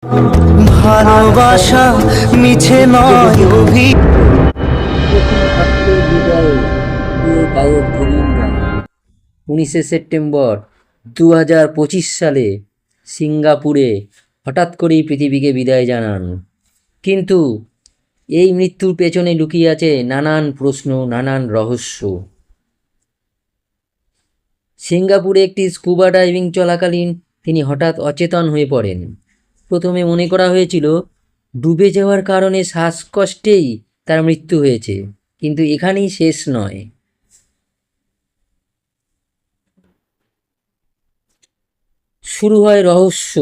ভালোবাসা মিছে নয় গায়ক জুবিন গার্গ 19 সেপ্টেম্বর 2025 সালে সিঙ্গাপুরে হঠাৎ করেই পৃথিবীকে বিদায় জানান। কিন্তু এই মৃত্যুর পেছনে লুকিয়ে আছে নানান প্রশ্ন, নানান রহস্য। সিঙ্গাপুরে একটি স্কুবা ডাইভিং চলাকালীন তিনি হঠাৎ অচেতন হয়ে পড়েন। প্রথমে মনে করা হয়েছিল ডুবে যাওয়ার কারণে শ্বাসকষ্টেই তার মৃত্যু হয়েছে, কিন্তু এখানেই শেষ নয়। শুরু হয় রহস্য,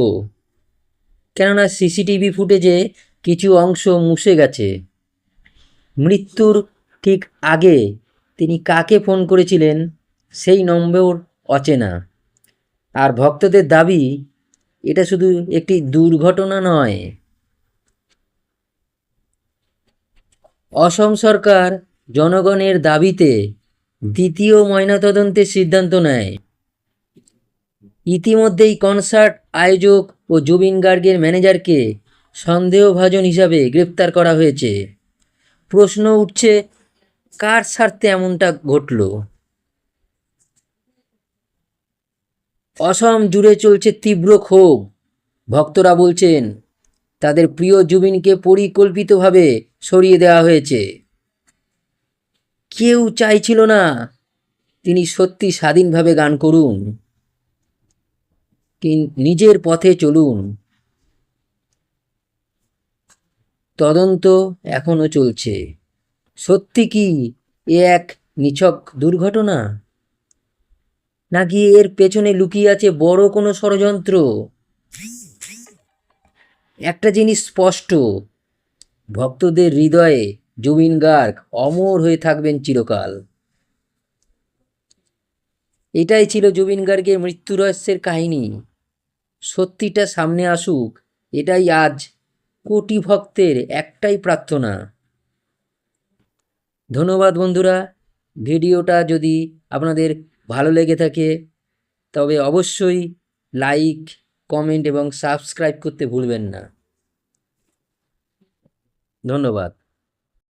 কেননা সিসিটিভি ফুটেজে কিছু অংশ মুছে গেছে। মৃত্যুর ঠিক আগে তিনি কাকে ফোন করেছিলেন সেই নম্বর অচেনা। আর ভক্তদের দাবি এটা শুধু একটি দুর্ঘটনা নয়। অসম সরকার জনগণের দাবিতে দ্বিতীয় ময়নাতদন্তের সিদ্ধান্ত নেয়। ইতিমধ্যেই কনসার্ট আয়োজক ও জুবিন গার্গের ম্যানেজারকে সন্দেহভাজন হিসাবে গ্রেপ্তার করা হয়েছে। প্রশ্ন উঠছে, কার স্বার্থে এমনটা ঘটল? অসম জুড়ে চলছে তীব্র ক্ষোভ। ভক্তরা বলছেন তাদের প্রিয় জুবিনকে পরিকল্পিতভাবে সরিয়ে দেওয়া হয়েছে। কেউ চাইছিল না তিনি সত্যি স্বাধীনভাবে গান করুন, নিজের পথে চলুন। তদন্ত এখনো চলছে। সত্যি কি এ এক নিছক দুর্ঘটনা, নাকি এর পেছনে লুকিয়ে আছে বড় কোনো ষড়যন্ত্র? একটা জিনিস স্পষ্ট, ভক্তদের হৃদয়ে জুবিন গার্গ অমর হয়ে থাকবেন চিরকাল। এটাই ছিল জুবিন গার্গের মৃত্যু রহস্যের কাহিনী। সত্যিটা সামনে আসুক, এটাই আজ কোটি ভক্তের একটাই প্রার্থনা। ধন্যবাদ বন্ধুরা। ভিডিওটা যদি আপনাদের ভালো লেগে থাকে তবে অবশ্যই লাইক, কমেন্ট এবং সাবস্ক্রাইব করতে ভুলবেন না। ধন্যবাদ।